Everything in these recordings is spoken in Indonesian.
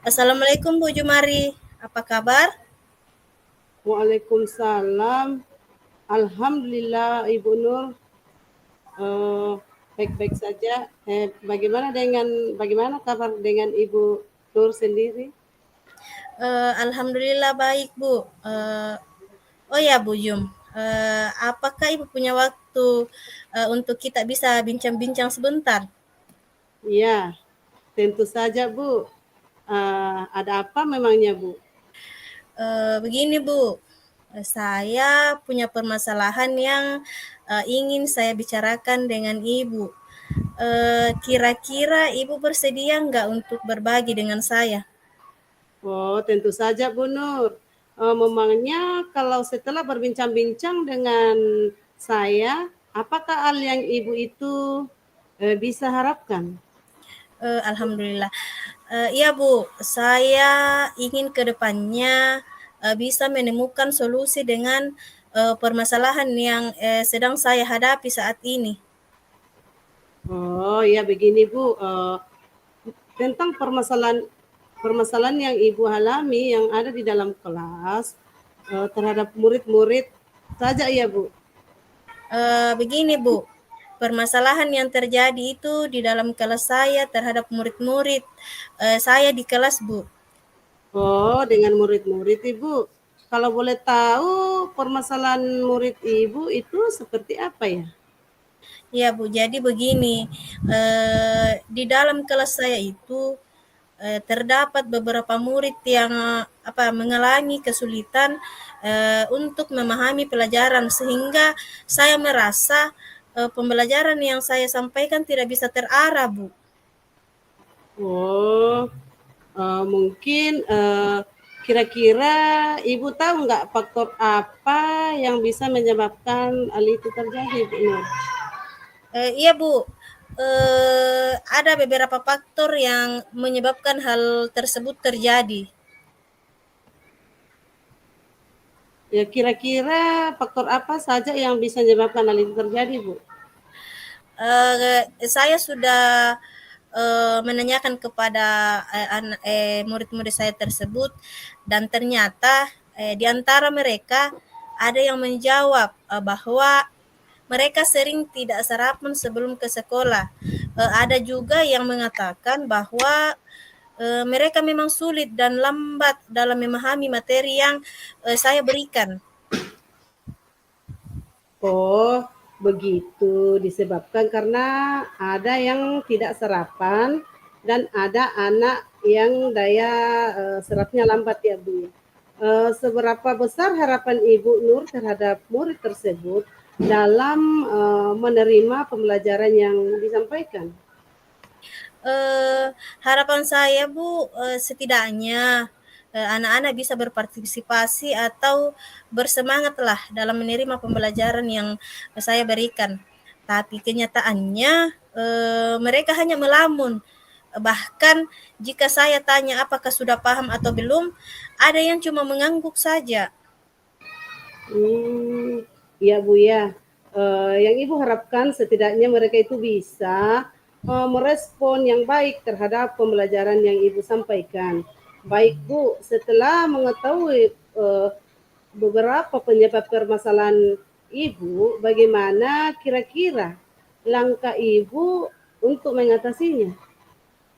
Assalamualaikum Bu Jumari, apa kabar? Waalaikumsalam. Alhamdulillah Ibu Nur, eh, baik-baik saja. Bagaimana kabar dengan Ibu Nur sendiri? Alhamdulillah baik Bu. Oh ya Bu Jum, apakah Ibu punya waktu untuk kita bisa bincang-bincang sebentar? Ya, tentu saja Bu. Ada apa memangnya Bu? Begini Bu, saya punya permasalahan yang ingin saya bicarakan dengan Ibu. Kira-kira Ibu bersedia nggak untuk berbagi dengan saya? Oh, tentu saja Bu Nur. Memangnya kalau setelah berbincang-bincang dengan saya, apakah hal yang Ibu itu bisa harapkan? Alhamdulillah. Iya Bu, saya ingin ke depannya bisa menemukan solusi dengan permasalahan yang sedang saya hadapi saat ini. Oh ya begini Bu, tentang permasalahan permasalahan yang Ibu alami yang ada di dalam kelas terhadap murid-murid saja ya Bu. Begini Bu, permasalahan yang terjadi itu di dalam kelas saya terhadap murid-murid saya di kelas Bu. Oh, dengan murid-murid Ibu. Kalau boleh tahu permasalahan murid Ibu itu seperti apa ya? Ya Bu, jadi begini, di dalam kelas saya itu terdapat beberapa murid yang mengalami kesulitan untuk memahami pelajaran sehingga saya merasa pembelajaran yang saya sampaikan tidak bisa terarah, Bu. Oh, mungkin kira-kira Ibu tahu nggak faktor apa yang bisa menyebabkan hal itu terjadi, Bu Nur? Iya, Bu. Ada beberapa faktor yang menyebabkan hal tersebut terjadi. Ya kira-kira faktor apa saja yang bisa menyebabkan hal itu terjadi, Bu? Saya sudah menanyakan kepada murid-murid saya tersebut dan ternyata di antara mereka ada yang menjawab bahwa mereka sering tidak sarapan sebelum ke sekolah. Ada juga yang mengatakan bahwa mereka memang sulit dan lambat dalam memahami materi yang saya berikan. Oh, begitu disebabkan karena ada yang tidak sarapan dan ada anak yang daya serapnya lambat ya Bu. Seberapa besar harapan Ibu Nur terhadap murid tersebut dalam menerima pembelajaran yang disampaikan? eh, Harapan saya Bu, setidaknya anak-anak bisa berpartisipasi atau bersemangatlah dalam menerima pembelajaran yang saya berikan. Tapi kenyataannya mereka hanya melamun. Bahkan jika saya tanya apakah sudah paham atau belum, ada yang cuma mengangguk saja. Iya Bu ya. Yang Ibu harapkan setidaknya mereka itu bisa merespon yang baik terhadap pembelajaran yang Ibu sampaikan. Baik Bu, setelah mengetahui beberapa penyebab permasalahan Ibu, bagaimana kira-kira langkah Ibu untuk mengatasinya?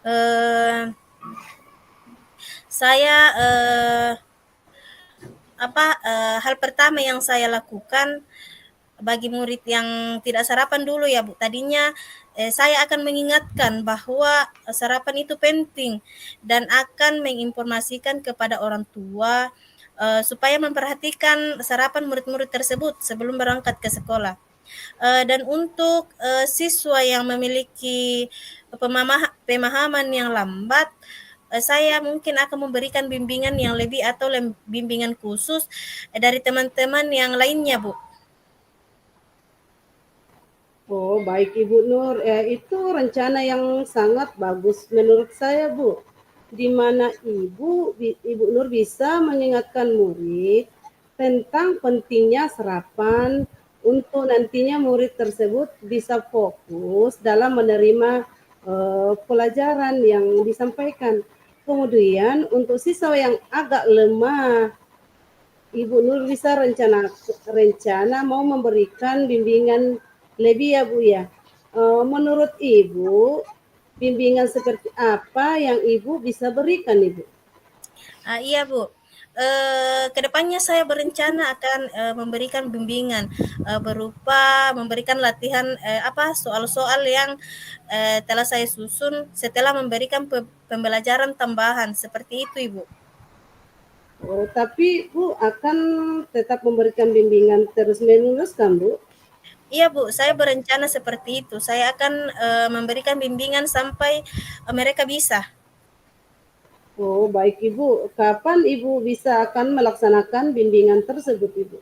Eh, saya hal pertama yang saya lakukan bagi murid yang tidak sarapan dulu ya Bu. Tadinya saya akan mengingatkan bahwa sarapan itu penting dan akan menginformasikan kepada orang tua supaya memperhatikan sarapan murid-murid tersebut sebelum berangkat ke sekolah. Dan untuk siswa yang memiliki pemahaman yang lambat, saya mungkin akan memberikan bimbingan yang lebih atau bimbingan khusus dari teman-teman yang lainnya, Bu. Oh, baik Ibu Nur. Itu rencana yang sangat bagus menurut saya, Bu. Di mana Ibu Nur bisa mengingatkan murid tentang pentingnya sarapan untuk nantinya murid tersebut bisa fokus dalam menerima pelajaran yang disampaikan. Kemudian untuk siswa yang agak lemah, Ibu Nur bisa rencana mau memberikan bimbingan lebih ya Bu ya. Menurut Ibu, bimbingan seperti apa yang Ibu bisa berikan Ibu? Iya Bu, kedepannya saya berencana akan memberikan bimbingan berupa memberikan latihan soal-soal yang telah saya susun setelah memberikan pembelajaran tambahan seperti itu Ibu. Oh, tapi Bu akan tetap memberikan bimbingan terus-menerus kan Bu? Iya Bu, saya berencana seperti itu. Saya akan memberikan bimbingan sampai mereka bisa. Oh, baik Ibu. Kapan Ibu bisa akan melaksanakan bimbingan tersebut Ibu?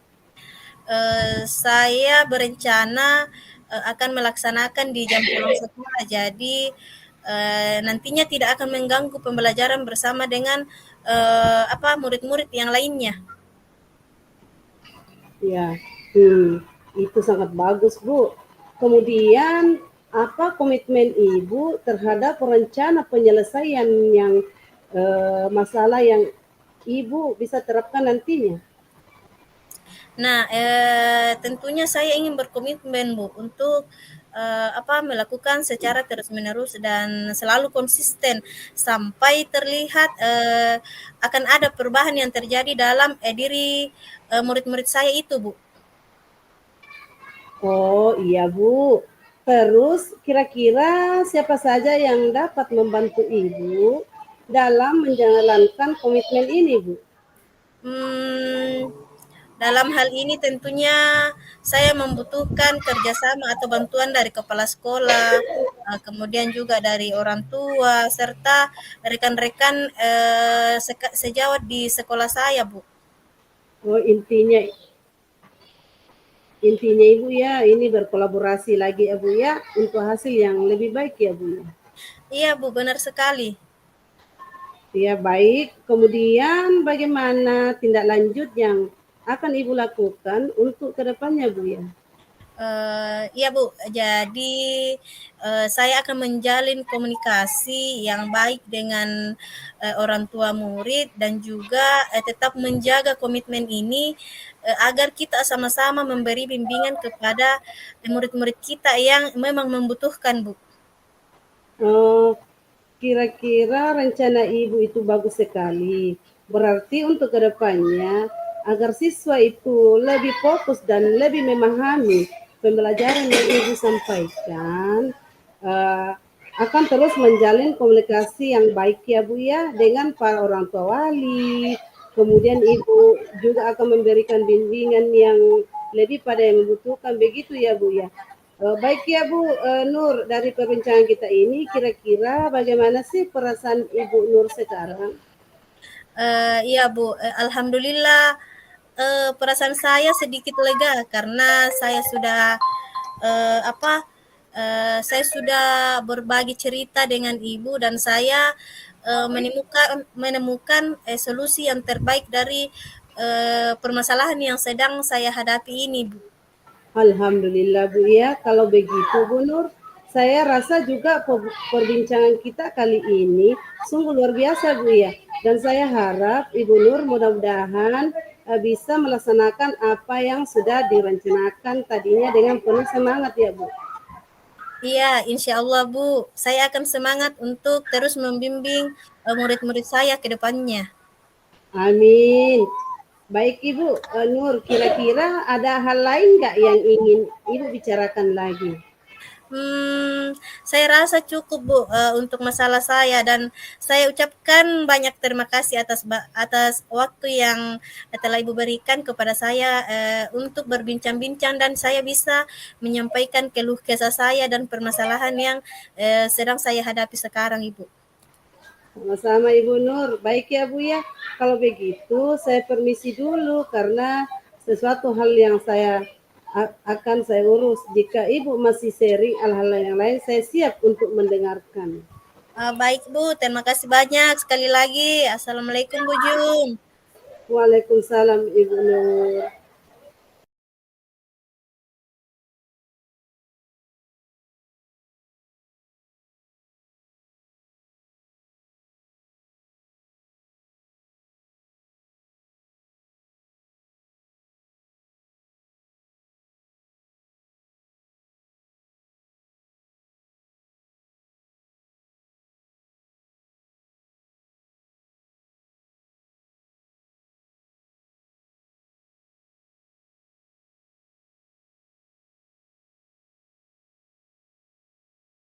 Saya berencana akan melaksanakan di jam pulang sekolah. Jadi nantinya tidak akan mengganggu pembelajaran bersama dengan murid-murid yang lainnya. Ya, itu sangat bagus Bu. Kemudian apa komitmen Ibu terhadap rencana penyelesaian yang masalah yang Ibu bisa terapkan nantinya? Nah, tentunya saya ingin berkomitmen Bu untuk melakukan secara terus-menerus dan selalu konsisten sampai terlihat akan ada perubahan yang terjadi dalam diri murid-murid saya itu, Bu. Oh iya Bu. Terus kira-kira siapa saja yang dapat membantu Ibu dalam menjalankan komitmen ini Bu? Hmm, dalam hal ini tentunya saya membutuhkan kerjasama atau bantuan dari kepala sekolah, kemudian juga dari orang tua, serta rekan-rekan sejawat di sekolah saya, Bu. Oh intinya Ibu ya ini berkolaborasi lagi ya Bu ya untuk hasil yang lebih baik ya Bu ya. Iya, Bu, benar sekali. Ya baik, kemudian bagaimana tindak lanjut yang akan Ibu lakukan untuk kedepannya Bu ya? Iya Bu, jadi saya akan menjalin komunikasi yang baik dengan orang tua murid dan juga tetap menjaga komitmen ini agar kita sama-sama memberi bimbingan kepada murid-murid kita yang memang membutuhkan Bu. Eh, Kira-kira rencana Ibu itu bagus sekali. Berarti untuk kedepannya agar siswa itu lebih fokus dan lebih memahami pembelajaran yang Ibu sampaikan, eh, akan terus menjalin komunikasi yang baik ya Bu ya dengan para orang tua wali. Kemudian Ibu juga akan memberikan bimbingan yang lebih pada yang membutuhkan begitu ya Bu ya. Baik ya Bu Nur, dari perbincangan kita ini kira-kira bagaimana sih perasaan Ibu Nur sekarang? Iya Bu, alhamdulillah perasaan saya sedikit lega karena eh, apa saya sudah berbagi cerita dengan ibu dan saya menemukan solusi yang terbaik dari permasalahan yang sedang saya hadapi ini, Bu. Alhamdulillah Bu ya, kalau begitu Bu Nur, saya rasa juga perbincangan kita kali ini sungguh luar biasa Bu ya. Dan saya harap Ibu Nur mudah-mudahan bisa melaksanakan apa yang sudah direncanakan tadinya dengan penuh semangat ya Bu. Iya, insya Allah Bu, saya akan semangat untuk terus membimbing murid-murid saya ke depannya. Amin. Baik Ibu Nur, kira-kira ada hal lain nggak yang ingin Ibu bicarakan lagi? Saya rasa cukup Bu untuk masalah saya dan saya ucapkan banyak terima kasih atas waktu yang telah Ibu berikan kepada saya untuk berbincang-bincang dan saya bisa menyampaikan keluh kesah saya dan permasalahan yang sedang saya hadapi sekarang Ibu. Sama-sama Ibu Nur. Baik ya Bu ya. Kalau begitu saya permisi dulu karena sesuatu hal yang akan saya urus. Jika Ibu masih sharing hal-hal yang lain, saya siap untuk mendengarkan. Baik Bu, terima kasih banyak sekali lagi. Assalamualaikum Bu Jum. Waalaikumsalam Ibu Nur.